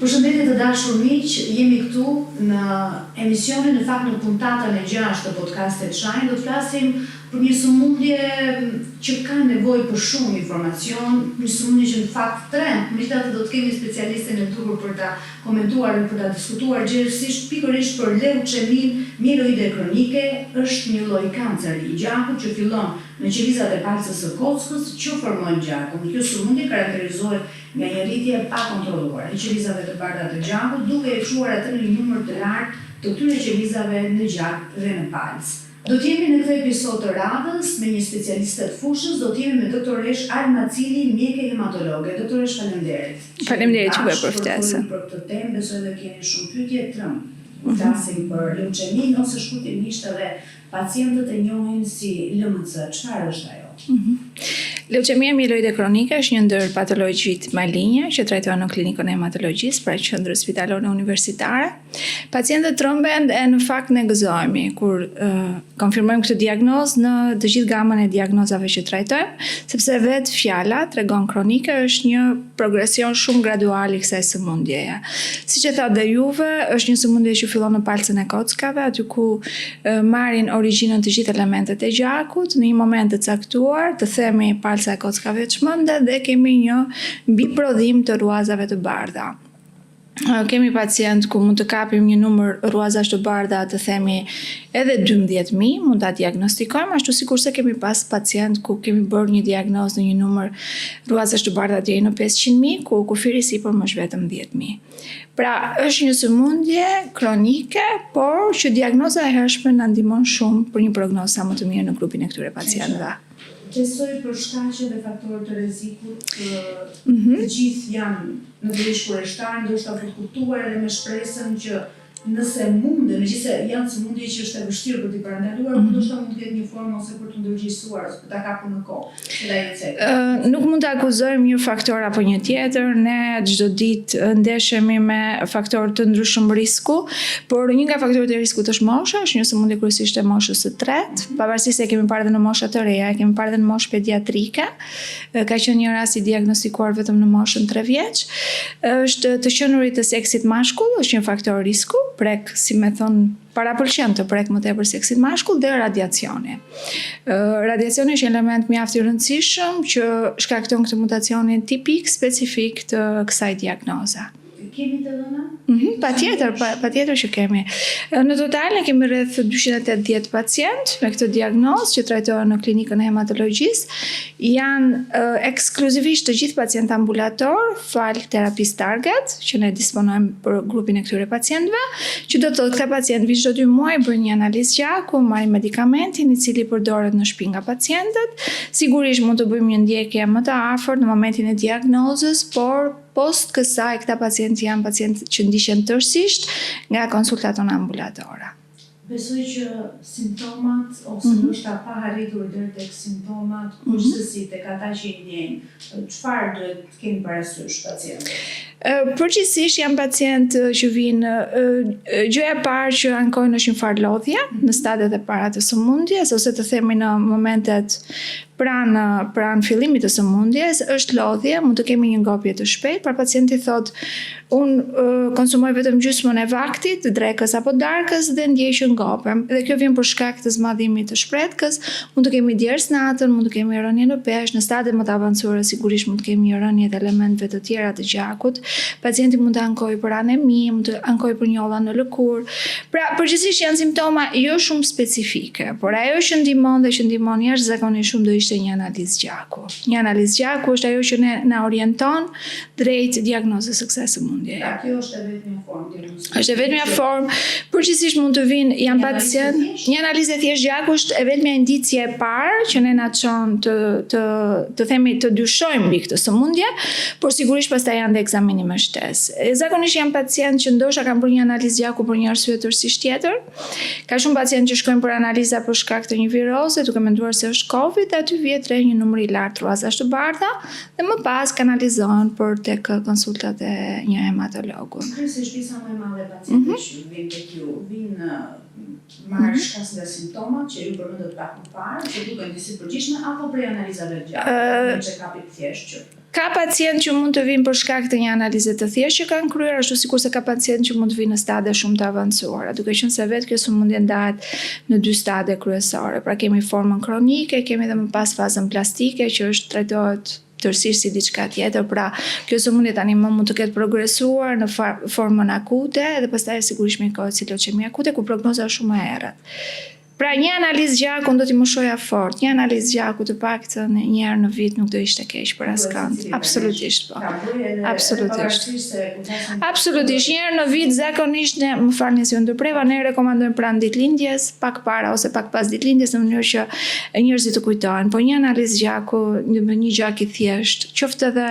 Përshëndetje të dashur miq, jemi këtu në emisionin, në fakt në puntatën e 6 të podcastit Shine, do të flasim për një sëmundje që ka nevojë për shumë informacion, një sëmundje që në fakt tremb, megjithatë do të kemi specialistin e duhur për ta komentuar dhe për ta diskutuar gjithësisht pikërisht për leuqemin mieloide kronike, është një lloj kanceri i gjakut që fillon në qelizat e palcës së kockës që formojnë gjakun. Kjo sëmundje karakterizohet nga një rritje pa kontrolluar e qelizave të bardha të gjakut, duke e çuar atë në një numër të lartë të këtyre qelizave në gjak dhe në palcë. Do të jemi në këtë episod të radhës me një specialiste të fushës, do të jemi me doktoresh Alma Cili, mjeke hematologe. Doktoresh, faleminderit. Faleminderit që bëj për ftesën. Për këtë temë, besoj dhe keni shumë pyetje trëmb. Flasim për leuqemin ose shkurtimisht edhe pacientët e njohin si LMC. Çfarë është ajo? Leuqemia mieloide kronike është një ndër patologjitë maligne që trajtohen në klinikën e hematologjisë, pra qendrës spitalore universitare. Pacientët tremben dhe në fakt ne gëzohemi kur konfirmojmë këtë diagnozë në të gjithë gamën e diagnozave që trajtojmë, sepse vetë fjala tregon kronike është një progresion shumë gradual i kësaj sëmundjeje. Siç e thatë dhe juve, është një sëmundje që fillon në palcën e kockave, aty ku marrin origjinën të gjithë elementet e gjakut, në një moment të caktuar, të themi palca e kockave çmendet dhe kemi një mbiprodhim të ruazave të bardha. Kemi pacient ku mund të kapim një numër ruazash të bardha, të themi edhe 12.000, mund ta diagnostikojmë, ashtu sikurse kemi pas pacient ku kemi bërë një diagnozë në një numër ruazash të bardha deri në 500.000, ku kufiri sipër më është vetëm 10.000. Pra, është një sëmundje kronike, por që diagnoza e hershme na ndihmon shumë për një prognozë sa më të mirë në grupin e këtyre pacientëve. Besoj për shkaqe dhe faktorë të rrezikut, të gjithë janë në vërish kureshtar, ndoshta për kuptuar edhe me shpresën që nëse mundet, megjithëse janë sëmundje që është e vështirë për t'i parandaluar, ndoshta mund të ketë një formë ose për të ndërgjegjësuar ose për ta kapur në kohë. Nuk mund ta akuzojmë një faktor apo një tjetër, ne çdo ditë ndeshemi me faktorë të ndryshëm risku, por një nga faktorët e riskut është mosha, është një sëmundje kryesisht e moshës së tretë, pavarësisht se kemi parë edhe në mosha të reja, kemi parë edhe në moshë pediatrike, ka qenë një rast i diagnostikuar vetëm në moshën 3 vjeç. Është të qenurit të seksit mashkull, është një faktor risku, prek, si me thonë, parapëlqen të prek më tepër seksit mashkull dhe radiacioni. Radiacioni është element mjaft i rëndësishëm që shkakton këtë mutacionin tipik specifik të kësaj diagnoze. Kemi të dhëna? Patjetër që kemi. Në total ne kemi rreth 280 pacient me këtë diagnozë që trajtohen në klinikën e hematologjisë. Janë ekskluzivisht të gjithë pacientë ambulator, fal terapisë target, që ne disponojmë për grupin e këtyre pacientëve, që do të thotë këta pacientë vi çdo 2 muaj bëjnë një analizë gjaku, marrin medikamentin i cili përdoret në shtëpi nga pacientët. Sigurisht mund të bëjmë një ndjekje më të afërt në momentin e diagnozës, por post kësaj këta pacientë janë pacientë që ndiqen tërësisht nga konsultat tona ambulatore. Besoj që simptomat ose ndoshta pa arritur deri tek simptomat, kurse tek ata që i ndjejnë, çfarë duhet të kemi parasysh pacientët? Përgjithsisht janë pacientë që vinë, gjëja e parë që ankojnë është një farë lodhje në stadiet e para të sëmundjes, ose të themi në momentet pranë fillimit të sëmundjes, është lodhje, mund të kemi një ngopje të shpejtë, por pacienti thotë, unë konsumoj vetëm gjysmën e vaktit, drekës apo darkës dhe ndjej që ngopem. Dhe kjo vjen për shkak të zmadhimit të shpretkës, mund të kemi djers natën, mund të kemi rënje në peshë, në stadiet më të avancuara sigurisht mund të kemi rënje të elementeve të tjera të gjakut. Pacienti mund të ankojë për anemi, mund të ankojë për njolla në lëkurë. Pra, përgjithsisht janë simptoma jo shumë specifike, por ajo që ndihmon dhe që ndihmon jashtëzakonisht shumë do ishte një analizë gjaku. Një analizë gjaku është ajo që na orienton drejt diagnozës së kësaj sëmundjeje. Ja, kjo është e vetmja formë. Është e vetmja formë. Përgjithsisht mund të vinë janë pacientë. Një analizë thjesht gjaku është e vetmja indicie e parë që ne na çon të themi të dyshojmë mbi këtë sëmundje, por sigurisht pastaj janë dhe ekzamini me shtesë. Zakonisht janë pacientë që ndoshta kanë bërë një analizë gjaku për një arsye tërësisht tjetër. Ka shumë pacientë që shkojnë për analiza për shkak të një viroze, duke menduar se është COVID, aty vjet re një numër i lartë ruazash të bardha dhe më pas kanalizohen për tek konsultat e një hematologu. Kryesisht disa më e madhe pacientë që vinë tek ju, vinë marrë shkas nga simptomat që ju përmendët pak më parë, që duken disi përgjithshme apo prej analizave gjaku, në check-upit thjesht që Ka pacient që mund të vinë për shkak të një analize të thjeshtë që kanë kryer, ashtu sikurse ka pacient që mund të vinë në stade shumë të avancuara, duke qenë se vetë kjo sëmundje ndahet në 2 stade kryesore. Pra kemi formën kronike, kemi edhe më pas fazën plastike që trajtohet tërësisht si diçka tjetër. Pra kjo sëmundje tani më mund të ketë progresuar në formën akute dhe pastaj sigurisht mirëkohet si leuqemi akute ku prognoza është shumë e errët. Pra një analizë gjaku do t'i moshoja fort, një analizë gjaku të paktën një herë në vit nuk do ishte keq për askënd. Absolutisht po. Absolutisht. Absolutisht, një herë në vit zakonisht ne, më falni se ju ndërpreva, ne rekomandojmë pranë ditëlindjes, pak para ose pak pas ditëlindjes në mënyrë që njerëzit të kujtohen. Po një analizë gjaku, një gjak i thjesht, qoftë edhe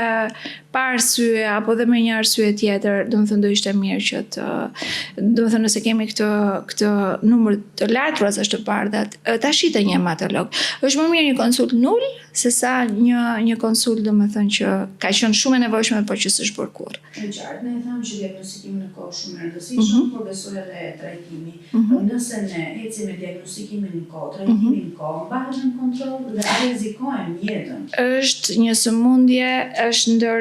pa arsye apo dhe me një arsye tjetër, do ishte mirë që nëse kemi këtë numër të lartë rrozash të bardhat, ta shitë një hematolog. Është më mirë një konsult nul sesa një konsult që ka qenë shumë e nevojshme por që s'është bërë kurrë. Në qartë, ne thamë që diagnostikimi në kohë shumë e rëndësishëm, por besoj edhe trajtimi. Nëse ne ecim me diagnostikimin në kohë, trajtimin në kohë, mbahet në kontroll dhe a rrezikojmë jetën. Është një sëmundje, është ndër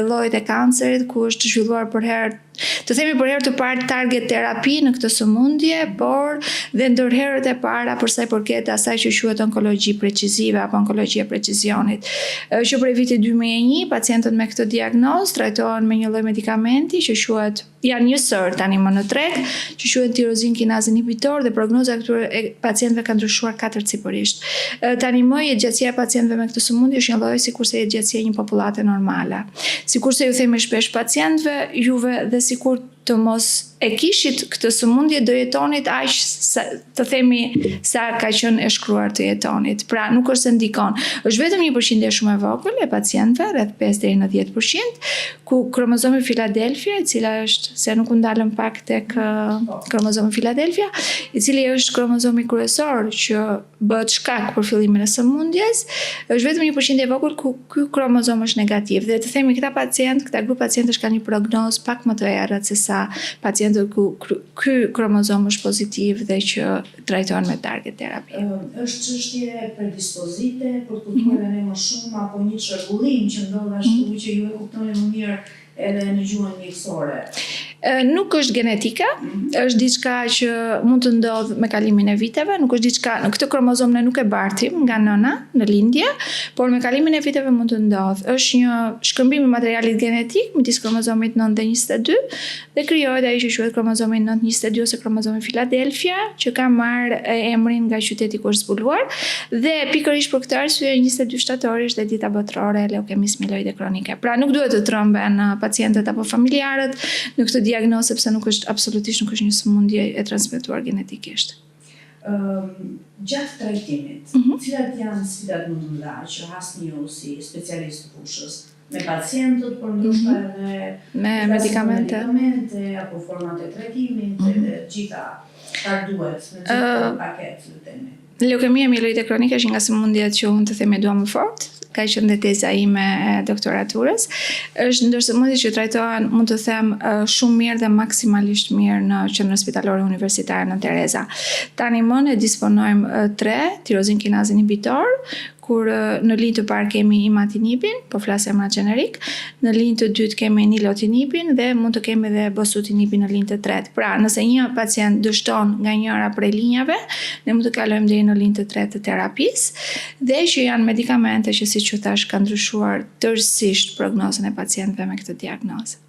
llojet e kancerit ku është zhvilluar për herë të parë target terapi në këtë sëmundje, por dhe ndër herët e para për sa i përket asaj që quhet onkologji precizive apo onkologjia precizionit. Që prej vitit 2001 pacientët me këtë diagnozë trajtohen me një lloj medikamenti që quhet janë njësër tani më në treg, që quhet tirozin kinazë inhibitor dhe prognoza këtyre pacientëve ka ndryshuar 4-cifërisht. Tani më jetëgjatësia e pacientëve me këtë sëmundje është një lloj sikurse jetëgjatësia e një popullate normale. Sikurse ju themi shpesh pacientëve, juve dhe sikur të mos e kishit këtë sëmundje do jetonit aq të themi sa ka qenë e shkruar të jetonit. Pra nuk është se ndikon. Është vetëm një përqindje shumë e vogël e pacientëve, rreth 5 deri në 10%, ku kromozomi Philadelphia, e cila është se nuk u ndalëm pak tek kromozomi Philadelphia, i cili është kromozomi kryesor që bëhet shkak për fillimin e sëmundjes, është vetëm një përqindje e vogël ku ky kromozom është negativ. Dhe të themi këta grup pacientësh kanë një prognozë pak më të errët se sa pacientët ku ky kromozom është pozitiv dhe që trajtohen me target terapi. Është çështje predispozite për të kuptuar ne më shumë apo një çrregullim që ndodh ashtu që ju e kuptoni më mirë edhe në gjuhën mjekësore? Nuk është genetika, është diçka që mund të ndodhë me kalimin e viteve, nuk është diçka, në këtë kromozom ne nuk e bartim nga nëna në lindje, por me kalimin e viteve mund të ndodhë. Është një shkëmbim i materialit genetik midis kromozomit 9 dhe 22 dhe krijohet ai që quhet kromozomi 922 ose kromozomi Philadelphia, që ka marrë emrin nga qyteti ku është zbuluar dhe pikërisht për këtë arsye 22 shtatori është dita botërore e leukemisë mieloide kronike. Pra nuk duhet të tromben pacientët apo familjarët në këtë diagnozë sepse absolutisht nuk është një sëmundje e transmetuar genetikisht. Gjatë trajtimit, cilat janë sfidat më të mëdha që hasni ju si specialist të fushës me pacientët, por ndoshta edhe me medikamente apo format e trajtimit dhe gjitha çfarë duhet në gjithë paketë të temi. Leukemia mieloide kronike është nga sëmundjet që unë të them e dua më fort. Ka qenë dhe teza ime e doktoraturës. Është ndër sëmundjet që trajtohen, mund të them, shumë mirë dhe maksimalisht mirë në Qendrën Spitalore Universitare Nën Tereza. Tani më ne disponojmë 3 tirozin kinazë inhibitor, kur në linjë të parë kemi imatinibin, po flas emra gjenerik, në linjë të dytë kemi nilotinibin dhe mund të kemi edhe bosutinibin në linjë të tretë. Pra, nëse një pacient dështon nga njëra prej linjave, ne mund të kalojmë deri në linjë të tretë të terapisë, dhe që janë medikamente që siç u thash kanë ndryshuar tërësisht prognozën e pacientëve me këtë diagnozë.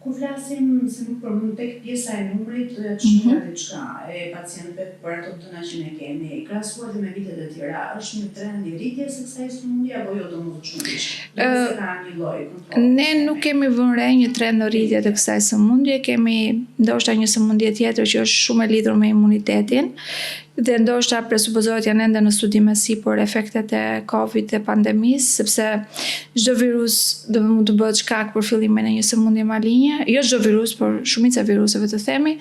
Kur flasim se nuk përmend tek pjesa e numrit të çfarë diçka e pacientëve për ato dëna që ne kemi, krahasuar me vitet e tjera, është një trend i rritjes së kësaj sëmundje apo jo domosdoshmërisht? Nëse ka një lloj kontrolli. Ne nuk kemi vënë re një trend në rritje të kësaj sëmundje, kemi ndoshta një sëmundje tjetër që është shumë e lidhur me imunitetin. Dhe ndoshta presupozohet janë ende në studime si për efektet e Covid dhe pandemisë, sepse çdo virus mund të bëhet shkak për fillimin e një sëmundje malinje. Jo çdo virus, por shumica e viruseve të themi,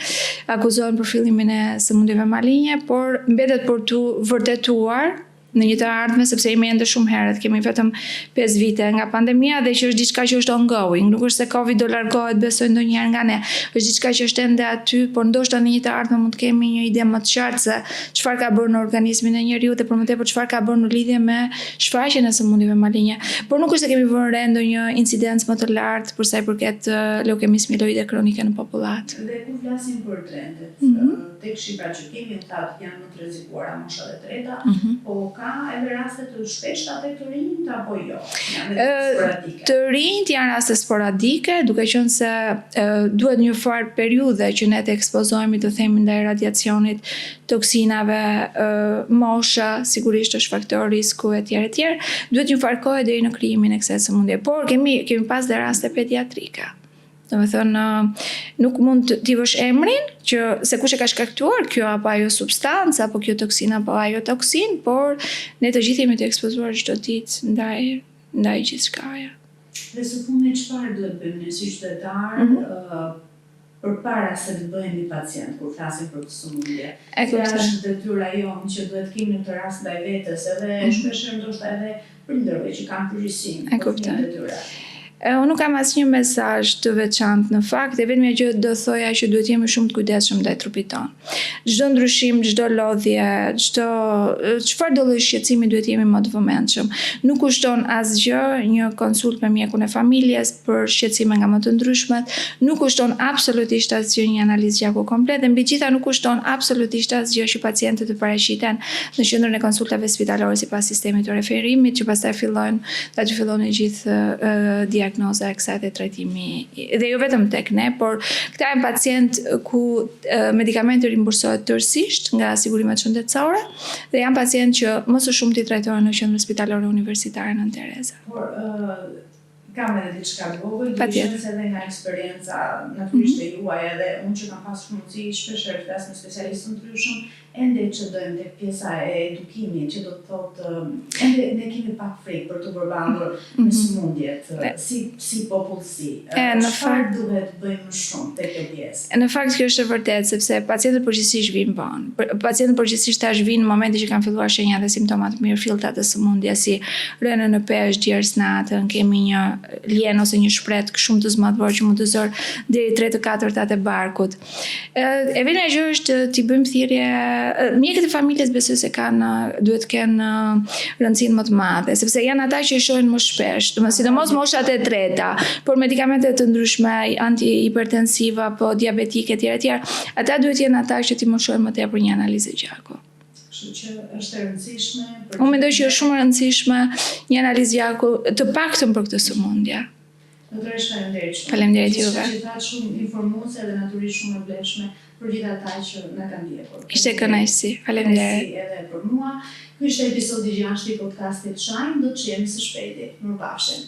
akuzohen për fillimin e sëmundjeve malinje, por mbetet për tu vërtetuar në një të ardhme, sepse jemi ende shumë herët, kemi vetëm 5 vite nga pandemia dhe që është diçka që është ongoing, nuk është se Covid do largohet besoj ndonjëherë nga ne, është diçka që është ende aty, por ndoshta në një të ardhme mund të kemi një ide më të qartë se çfarë ka bërë në organizmin e njeriu dhe për më tepër çfarë ka bërë në lidhje me shfaqjen e sëmundjeve malinje. Por nuk është se kemi vënë re ndonjë incidencë më të lartë për sa i përket leukemisë mieloide kronike në popullat. Dhe kur flasim për trendet, tek Shqipëra që kemi thatë janë më të rrezikuara moshat e treta, po ka edhe raste të shpeshta tek të rinjt apo jo? Janë sporadike. Të rinjt janë raste sporadike, duke qenë se duhet një farë periudhe që ne të ekspozohemi të themi ndaj radiacionit, toksinave, mosha, sigurisht është faktor risku etj. Duhet një farë kohë deri në krijimin e kësaj sëmundje. Por kemi pas dhe raste pediatrike. Domethënë nuk mund t'i vësh emrin që se kush e ka shkaktuar kjo apo ajo substancë apo kjo toksinë apo ajo toksinë, por ne të gjithë jemi të ekspozuar çdo ditë ndaj gjithçkaja. Dhe së fundi çfarë duhet bëjmë ne si qytetar përpara se të bëhemi pacient kur flasim për këtë sëmundje? Cila është detyra jonë që duhet kemi në këtë rast ndaj vetes edhe shpesh ndoshta edhe prindërve që kanë përgjegjësinë për këtë detyrë? Unë nuk kam asnjë mesazh të veçantë në fakt, e vetmja gjë do thoja që duhet jemi shumë të kujdesshëm ndaj trupit tonë. Çdo ndryshim, çdo lodhje, çfarë do lloj shqetësimi duhet jemi më të vëmendshëm. Nuk kushton asgjë një konsult me mjekun e familjes për shqetësime nga më të ndryshmet, nuk kushton absolutisht asgjë një analizë gjaku komplet dhe mbi gjitha nuk kushton absolutisht asgjë që pacientët të paraqiten në qendrën e konsultave spitalore sipas sistemit të referimit, që pastaj fillojnë gjithë diagnoza e kësaj dhe trajtimi, dhe jo vetëm tek ne, por këta janë pacient ku medikamenti rimbursohet tërësisht nga sigurimet shëndetësore dhe janë pacient që më së shumti trajtohen në qendrën spitalore universitare Nën Tereza. Por kam edhe diçka të vogël, duhet edhe nga eksperjenca natyrisht e juaj edhe unë që kam pasur mundësi shpesh flas me specialistë të ndryshëm, ende që dojmë tek pjesa e edukimit, që do të thotë ende ne kemi pak frikë për të përballur me sëmundjet si popullsi. Çfarë duhet bëjmë më shumë tek kjo pjesë? Në fakt kjo është e vërtetë sepse pacientët përgjithsisht vinë vonë. Pacientët përgjithsisht tash vinë në momentin që kanë filluar shenjat dhe simptomat mirëfillta të sëmundjes si rënë në peshë, gjerës natën, kemi një lien ose një shpret shumë të zmadhur që mund të zor deri 3/4 e barkut. E vetmja gjë është t'i bëjmë thirrje. Mjekët e familjes besoj se duhet të kenë rëndësinë më të madhe, sepse janë ata që i shohin më shpesh, sidomos moshat e treta, por medikamente të ndryshme, antihipertensiva apo diabetike etj. Ata duhet jenë ata që t'i moshojnë më tepër një analizë gjaku. Kështu që është e rëndësishme. Unë mendoj që është shumë e rëndësishme një analizë gjaku të paktën për këtë sëmundje. Doktoresh, faleminderit shumë. Faleminderit juve. Që thatë shumë informuese dhe natyrisht shumë e vlefshme për gjithë ata që na kanë ndjekur. Ishte kënaqësi. Faleminderit. Edhe për mua. Ky ishte episodi 6 i podcastit Shine, do të jemi së shpejti. Mirupafshim.